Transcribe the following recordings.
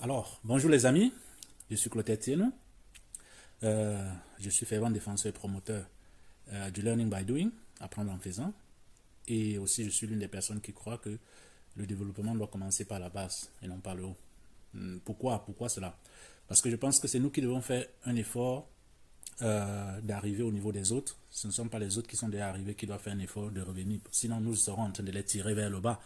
Alors, bonjour les amis, je suis Clotaire Tienou. Je suis fervent défenseur et promoteur du learning by doing, apprendre en faisant. Et aussi, je suis l'une des personnes qui croient que le développement doit commencer par la base et non par le haut. Pourquoi cela? Parce que je pense que c'est nous qui devons faire un effort d'arriver au niveau des autres. Ce ne sont pas les autres qui sont déjà arrivés qui doivent faire un effort de revenir. Sinon, nous serons en train de les tirer vers le bas.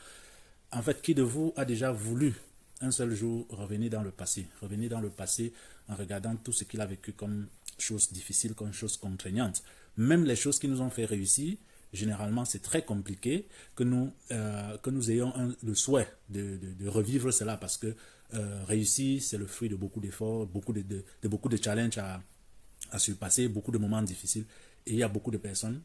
En fait, qui de vous a déjà voulu un seul jour revenir dans le passé? Revenir dans le passé en regardant tout ce qu'il a vécu comme choses difficiles, comme choses contraignantes. Même les choses qui nous ont fait réussir, généralement, c'est très compliqué que nous ayons le souhait de revivre cela parce que réussir, c'est le fruit de beaucoup d'efforts, beaucoup de challenges à surpasser, beaucoup de moments difficiles. Et il y a beaucoup de personnes,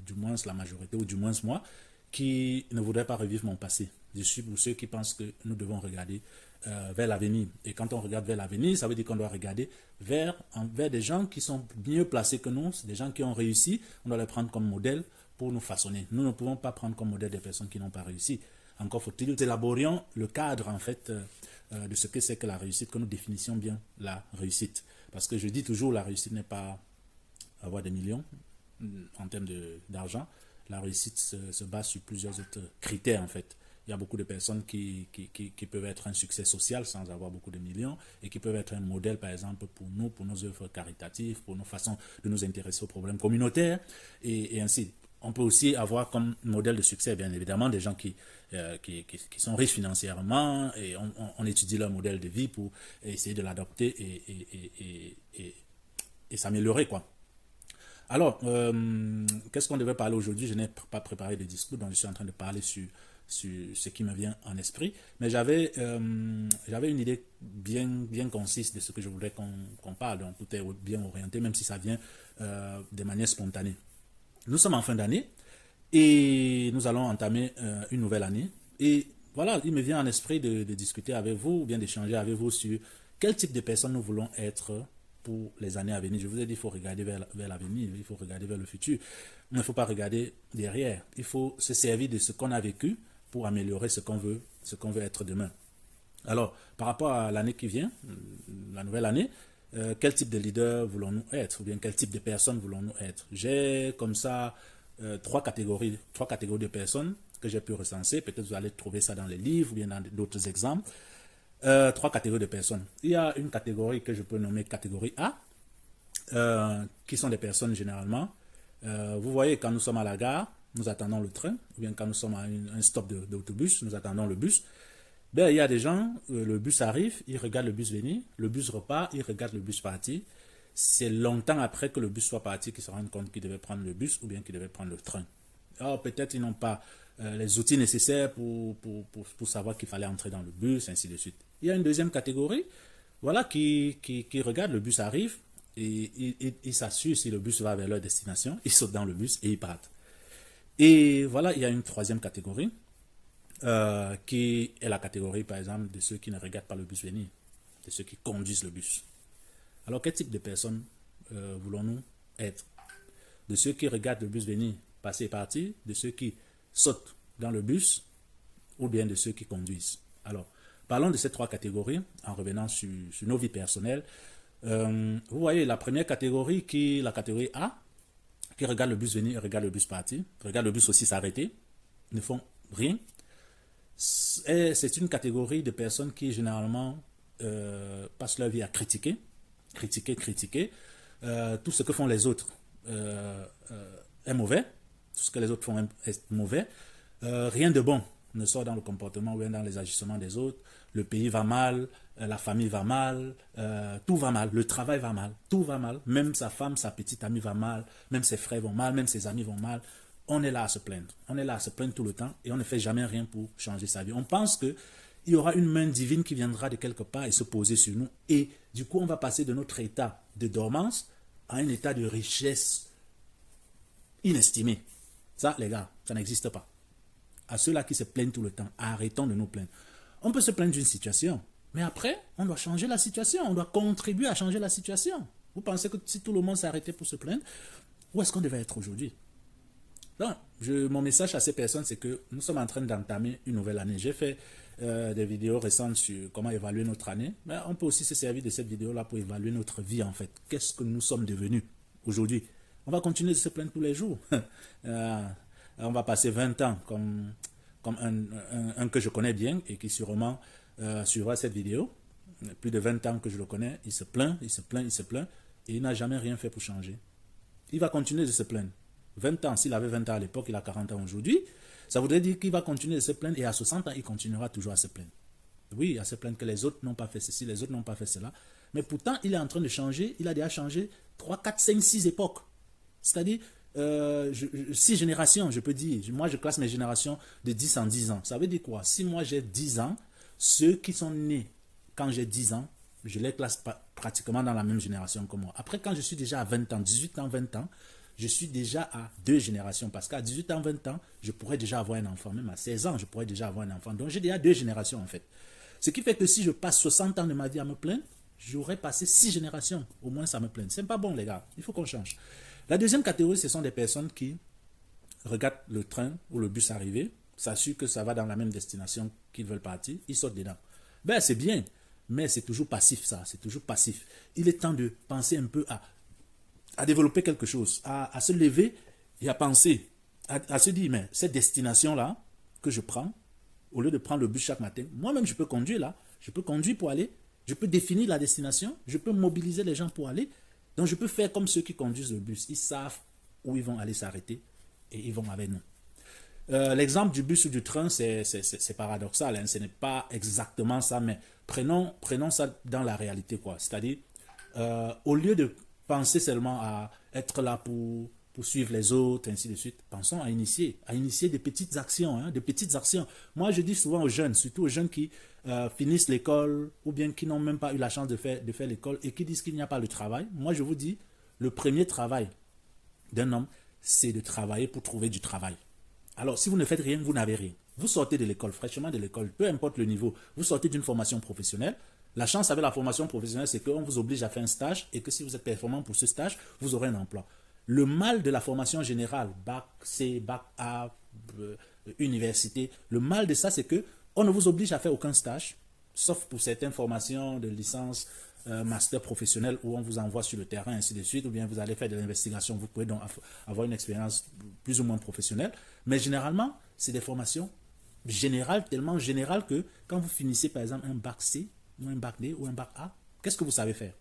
du moins la majorité, ou du moins moi, qui ne voudraient pas revivre mon passé. Je suis pour ceux qui pensent que nous devons regarder vers l'avenir. Et quand on regarde vers l'avenir, ça veut dire qu'on doit regarder vers des gens qui sont mieux placés que nous, des gens qui ont réussi. On doit les prendre comme modèle pour nous façonner. Nous ne pouvons pas prendre comme modèle des personnes qui n'ont pas réussi. Encore faut-il élaborions le cadre en fait de ce que c'est que la réussite, que nous définissions bien la réussite. Parce que je dis toujours, la réussite n'est pas avoir des millions en termes d'argent. La réussite se base sur plusieurs autres critères en fait. Il y a beaucoup de personnes qui peuvent être un succès social sans avoir beaucoup de millions et qui peuvent être un modèle par exemple pour nous, pour nos œuvres caritatives, pour nos façons de nous intéresser aux problèmes communautaires et ainsi. On peut aussi avoir comme modèle de succès, bien évidemment, des gens qui sont riches financièrement et on étudie leur modèle de vie pour essayer de l'adopter et s'améliorer, quoi. Alors, qu'est-ce qu'on devait parler aujourd'hui? Je n'ai pas préparé de discours, donc je suis en train de parler sur ce qui me vient en esprit. Mais j'avais une idée bien concise de ce que je voudrais qu'on parle. Donc, tout est bien orienté, même si ça vient de manière spontanée. Nous sommes en fin d'année et nous allons entamer une nouvelle année. Et voilà, il me vient en esprit de discuter avec vous, ou bien d'échanger avec vous sur quel type de personnes nous voulons être pour les années à venir. Je vous ai dit, il faut regarder vers l'avenir, il faut regarder vers le futur. Mais il ne faut pas regarder derrière. Il faut se servir de ce qu'on a vécu pour améliorer ce qu'on veut être demain. Alors, par rapport à l'année qui vient, la nouvelle année, quel type de leader voulons-nous être? Ou bien quel type de personnes voulons-nous être? J'ai comme ça trois catégories de personnes que j'ai pu recenser. Peut-être vous allez trouver ça dans les livres ou bien dans d'autres exemples. Trois catégories de personnes. Il y a une catégorie que je peux nommer catégorie A, qui sont des personnes généralement. Vous voyez, quand nous sommes à la gare, nous attendons le train, ou bien quand nous sommes à un stop d'autobus, nous attendons le bus. Ben, il y a des gens, le bus arrive, ils regardent le bus venir, le bus repart, ils regardent le bus partir. C'est longtemps après que le bus soit parti qu'ils se rendent compte qu'ils devaient prendre le bus ou bien qu'ils devaient prendre le train. Alors peut-être ils n'ont pas les outils nécessaires pour savoir qu'il fallait entrer dans le bus, ainsi de suite. Il y a une deuxième catégorie, voilà, qui regarde le bus arrive et ils s'assurent si le bus va vers leur destination, ils sautent dans le bus et ils partent. Et voilà, il y a une troisième catégorie, qui est la catégorie, par exemple, de ceux qui ne regardent pas le bus venir, de ceux qui conduisent le bus. Alors, quel type de personnes voulons-nous être? De ceux qui regardent le bus venir, passer et partir, de ceux qui sautent dans le bus, ou bien de ceux qui conduisent. Alors, parlons de ces trois catégories en revenant sur nos vies personnelles. Vous voyez, la première catégorie, qui est la catégorie A, qui regarde le bus venir et regarde le bus partir, regarde le bus aussi s'arrêter, ne font rien. C'est une catégorie de personnes qui généralement passent leur vie à critiquer. Tout ce que font les autres est mauvais. Tout ce que les autres font est mauvais. Rien de bon ne sort dans le comportement ou bien dans les agissements des autres. Le pays va mal, la famille va mal, tout va mal, le travail va mal, tout va mal. Même sa femme, sa petite amie va mal, même ses frères vont mal, même ses amis vont mal. On est là à se plaindre. On est là à se plaindre tout le temps et on ne fait jamais rien pour changer sa vie. On pense qu'il y aura une main divine qui viendra de quelque part et se poser sur nous. Et du coup, on va passer de notre état de dormance à un état de richesse inestimée. Ça, les gars, ça n'existe pas. À ceux-là qui se plaignent tout le temps, arrêtons de nous plaindre. On peut se plaindre d'une situation, mais après, on doit changer la situation. On doit contribuer à changer la situation. Vous pensez que si tout le monde s'arrêtait pour se plaindre, où est-ce qu'on devait être aujourd'hui? Donc, mon message à ces personnes, c'est que nous sommes en train d'entamer une nouvelle année. J'ai fait des vidéos récentes sur comment évaluer notre année, mais on peut aussi se servir de cette vidéo-là pour évaluer notre vie en fait. Qu'est-ce que nous sommes devenus aujourd'hui? On va continuer de se plaindre tous les jours. On va passer 20 ans comme un que je connais bien et qui sûrement suivra cette vidéo. Plus de 20 ans que je le connais, il se plaint, il se plaint, il se plaint et il n'a jamais rien fait pour changer. Il va continuer de se plaindre. 20 ans, s'il avait 20 ans à l'époque, il a 40 ans aujourd'hui. Ça voudrait dire qu'il va continuer de se plaindre et à 60 ans, il continuera toujours à se plaindre. Oui, à se plaindre que les autres n'ont pas fait ceci, les autres n'ont pas fait cela. Mais pourtant, il est en train de changer. Il a déjà changé 3, 4, 5, 6 époques. C'est-à-dire 6 générations, je peux dire. Moi, je classe mes générations de 10 en 10 ans. Ça veut dire quoi? Si moi j'ai 10 ans, ceux qui sont nés quand j'ai 10 ans, je les classe pratiquement dans la même génération que moi. Après, quand je suis déjà à 20 ans, 18 ans, 20 ans, je suis déjà à 2 générations. Parce qu'à 18 ans, 20 ans, je pourrais déjà avoir un enfant. Même à 16 ans, je pourrais déjà avoir un enfant. Donc, j'ai déjà 2 générations, en fait. Ce qui fait que si je passe 60 ans de ma vie à me plaindre, j'aurais passé 6 générations. Au moins, ça me plaint. C'est pas bon, les gars. Il faut qu'on change. La deuxième catégorie, ce sont des personnes qui regardent le train ou le bus arriver, s'assurent que ça va dans la même destination qu'ils veulent partir, ils sautent dedans. Ben, c'est bien, mais c'est toujours passif, ça. C'est toujours passif. Il est temps de penser un peu à développer quelque chose, à se lever et à penser, à se dire, mais cette destination-là que je prends, au lieu de prendre le bus chaque matin, moi-même, je peux conduire là. Je peux conduire pour aller. Je peux définir la destination. Je peux mobiliser les gens pour aller. Donc, je peux faire comme ceux qui conduisent le bus. Ils savent où ils vont aller s'arrêter et ils vont avec nous. L'exemple du bus ou du train, c'est paradoxal. Hein. Ce n'est pas exactement ça, mais prenons ça dans la réalité, quoi. C'est-à-dire, au lieu de penser seulement à être là pour suivre les autres, ainsi de suite, pensons à initier des petites actions, hein, des petites actions. Moi, je dis souvent aux jeunes, surtout aux jeunes qui finissent l'école ou bien qui n'ont même pas eu la chance de faire l'école et qui disent qu'il n'y a pas de travail. Moi, je vous dis, le premier travail d'un homme, c'est de travailler pour trouver du travail. Alors, si vous ne faites rien, vous n'avez rien. Vous sortez de l'école, fraîchement de l'école, peu importe le niveau, vous sortez d'une formation professionnelle. La chance avec la formation professionnelle, c'est qu'on vous oblige à faire un stage et que si vous êtes performant pour ce stage, vous aurez un emploi. Le mal de la formation générale, bac C, bac A, université, le mal de ça, c'est que on ne vous oblige à faire aucun stage, sauf pour certaines formations de licence, master professionnel où on vous envoie sur le terrain, ainsi de suite, ou bien vous allez faire de l'investigation, vous pouvez donc avoir une expérience plus ou moins professionnelle. Mais généralement, c'est des formations générales, tellement générales que quand vous finissez par exemple un bac C, ou un bac D, ou un bac A, qu'est-ce que vous savez faire?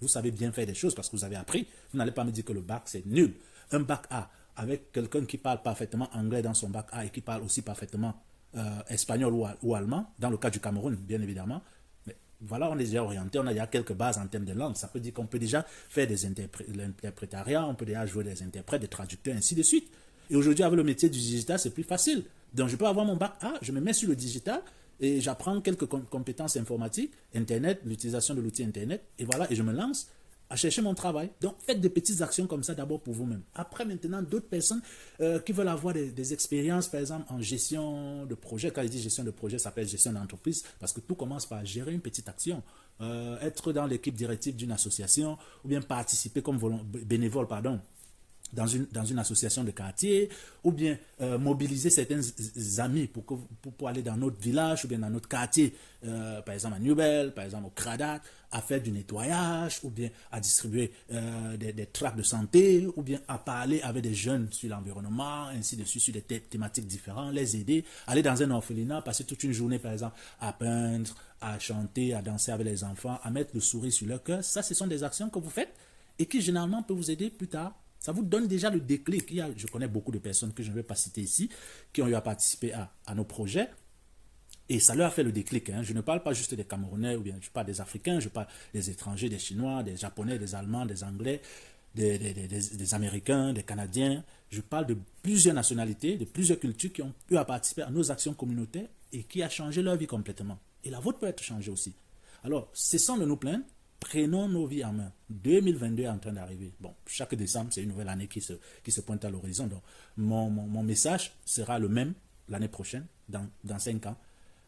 Vous savez bien faire des choses parce que vous avez appris. Vous n'allez pas me dire que le bac, c'est nul. Un bac A, avec quelqu'un qui parle parfaitement anglais dans son bac A et qui parle aussi parfaitement espagnol ou allemand, dans le cas du Cameroun, bien évidemment, mais voilà, on est déjà orienté, on a déjà quelques bases en termes de langue. Ça peut dire qu'on peut déjà faire l'interprétariat, on peut déjà jouer des interprètes, des traducteurs, ainsi de suite. Et aujourd'hui, avec le métier du digital, c'est plus facile. Donc, je peux avoir mon bac A, je me mets sur le digital, et j'apprends quelques compétences informatiques, Internet, l'utilisation de l'outil Internet, et voilà, et je me lance à chercher mon travail. Donc, faites des petites actions comme ça d'abord pour vous-même. Après, maintenant, d'autres personnes qui veulent avoir des expériences, par exemple, en gestion de projet. Quand je dis gestion de projet, ça s'appelle gestion d'entreprise, parce que tout commence par gérer une petite action. Être dans l'équipe directive d'une association, ou bien participer comme bénévole, dans une association de quartier, ou bien mobiliser certains amis pour aller dans notre village ou bien dans notre quartier, par exemple à Newbel, par exemple au Cradat, à faire du nettoyage, ou bien à distribuer des tracts de santé, ou bien à parler avec des jeunes sur l'environnement, ainsi de suite, sur des thématiques différentes, les aider, aller dans un orphelinat, passer toute une journée, par exemple, à peindre, à chanter, à danser avec les enfants, à mettre le sourire sur leur cœur. Ça, ce sont des actions que vous faites et qui généralement peuvent vous aider plus tard. Ça vous donne déjà le déclic. Je connais beaucoup de personnes que je ne vais pas citer ici, qui ont eu à participer à nos projets. Et ça leur a fait le déclic. Hein. Je ne parle pas juste des Camerounais, ou bien je parle des Africains, je parle des étrangers, des Chinois, des Japonais, des Allemands, des Anglais, des Américains, des Canadiens. Je parle de plusieurs nationalités, de plusieurs cultures qui ont eu à participer à nos actions communautaires et qui a changé leur vie complètement. Et la vôtre peut être changée aussi. Alors, cessons de nous plaindre. Prenons nos vies en main. 2022 est en train d'arriver. Bon, chaque décembre, c'est une nouvelle année qui se pointe à l'horizon. Donc, mon message sera le même l'année prochaine, dans 5 ans.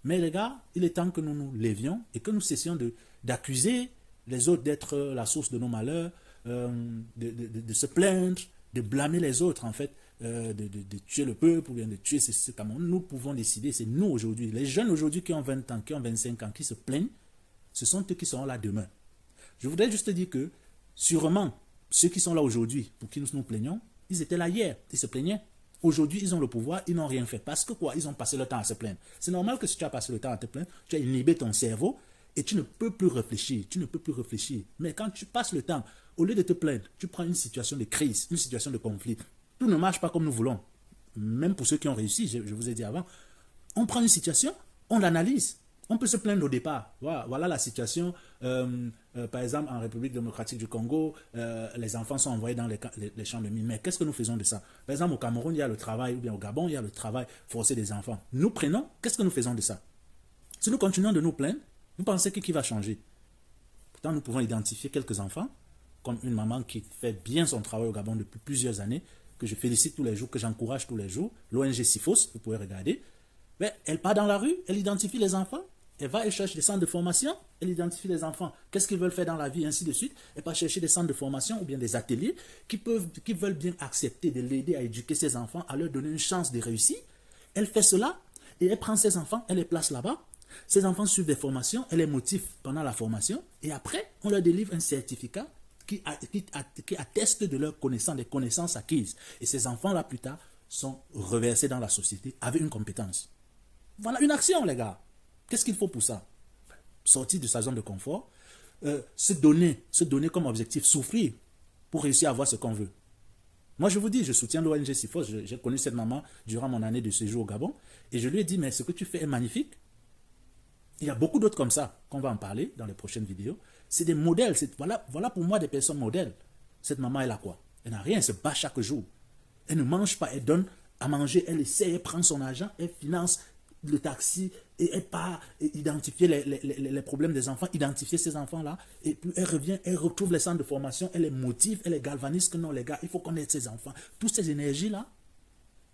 Mais les gars, il est temps que nous nous levions et que nous cessions d'accuser les autres d'être la source de nos malheurs, de se plaindre, de blâmer les autres, en fait. de tuer le peuple ou bien de tuer ce Cameroun. Nous pouvons décider, c'est nous aujourd'hui. Les jeunes aujourd'hui qui ont 20 ans, qui ont 25 ans, qui se plaignent, ce sont eux qui seront là demain. Je voudrais juste dire que, sûrement, ceux qui sont là aujourd'hui, pour qui nous nous plaignons, ils étaient là hier, ils se plaignaient. Aujourd'hui, ils ont le pouvoir, ils n'ont rien fait. Parce que quoi? Ils ont passé le temps à se plaindre. C'est normal que si tu as passé le temps à te plaindre, tu as inhibé ton cerveau et tu ne peux plus réfléchir. Tu ne peux plus réfléchir. Mais quand tu passes le temps, au lieu de te plaindre, tu prends une situation de crise, une situation de conflit. Tout ne marche pas comme nous voulons. Même pour ceux qui ont réussi, je vous ai dit avant. On prend une situation, on l'analyse. On peut se plaindre au départ. Voilà la situation. Par exemple, en République démocratique du Congo, les enfants sont envoyés dans les champs de mines. Mais qu'est-ce que nous faisons de ça? Par exemple, au Cameroun, il y a le travail, ou bien au Gabon, il y a le travail forcé des enfants. Nous prenons, qu'est-ce que nous faisons de ça? Si nous continuons de nous plaindre, vous pensez que qui va changer? Pourtant, nous pouvons identifier quelques enfants, comme une maman qui fait bien son travail au Gabon depuis plusieurs années, que je félicite tous les jours, que j'encourage tous les jours, l'ONG SIFOS, vous pouvez regarder. Mais elle part dans la rue, elle identifie les enfants, elle va et cherche des centres de formation, elle identifie les enfants, qu'est-ce qu'ils veulent faire dans la vie, ainsi de suite. Elle va chercher des centres de formation ou bien des ateliers qui veulent bien accepter de l'aider à éduquer ses enfants, à leur donner une chance de réussir. Elle fait cela et elle prend ses enfants, elle les place là-bas. Ces enfants suivent des formations, elle les motive pendant la formation et après, on leur délivre un certificat qui atteste de leurs connaissances, des connaissances acquises. Et ces enfants-là, plus tard, sont reversés dans la société avec une compétence. Voilà une action, les gars. Qu'est-ce qu'il faut pour ça? Sortir de sa zone de confort, se donner comme objectif, souffrir pour réussir à avoir ce qu'on veut. Moi, je vous dis, je soutiens l'ONG SIFOS. J'ai connu cette maman durant mon année de séjour au Gabon et je lui ai dit, mais ce que tu fais est magnifique. Il y a beaucoup d'autres comme ça, qu'on va en parler dans les prochaines vidéos. C'est des modèles. Voilà pour moi des personnes modèles. Cette maman, elle a quoi? Elle n'a rien, elle se bat chaque jour. Elle ne mange pas, elle donne à manger, elle essaie, elle prend son argent, elle finance le taxi et elle part identifier les problèmes des enfants, identifier ces enfants-là. Et puis elle revient, elle retrouve les centres de formation, elle les motive, elle les galvanise que non, les gars, il faut qu'on aide ces enfants. Toutes ces énergies-là,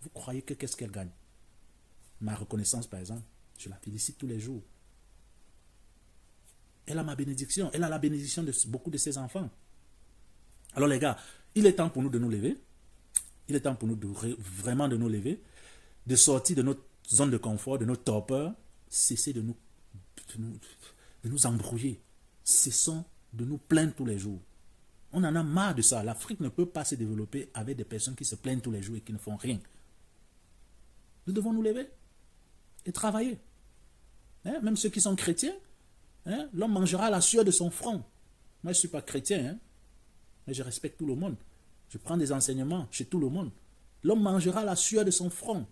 vous croyez que qu'est-ce qu'elle gagne? Ma reconnaissance, par exemple, je la félicite tous les jours. Elle a ma bénédiction. Elle a la bénédiction de beaucoup de ses enfants. Alors les gars, il est temps pour nous de nous lever. Il est temps pour nous vraiment de nous lever, de sortir de notre zone de confort, de notre torpeur, cesser de nous embrouiller. Cessons de nous plaindre tous les jours. On en a marre de ça. L'Afrique ne peut pas se développer avec des personnes qui se plaignent tous les jours et qui ne font rien. Nous devons nous lever et travailler. Hein? Même ceux qui sont chrétiens, hein? L'homme mangera la sueur de son front. Moi, je ne suis pas chrétien, hein? Mais je respecte tout le monde. Je prends des enseignements chez tout le monde. L'homme mangera la sueur de son front.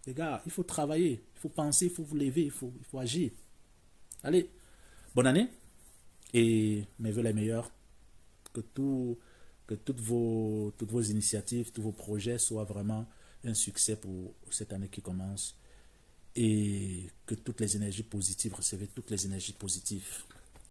Les gars, il faut travailler, il faut penser, il faut vous lever, il faut agir. Allez, bonne année et mes vœux les meilleurs. Que toutes vos initiatives, tous vos projets soient vraiment un succès pour cette année qui commence. Et que toutes les énergies positives, recevez toutes les énergies positives.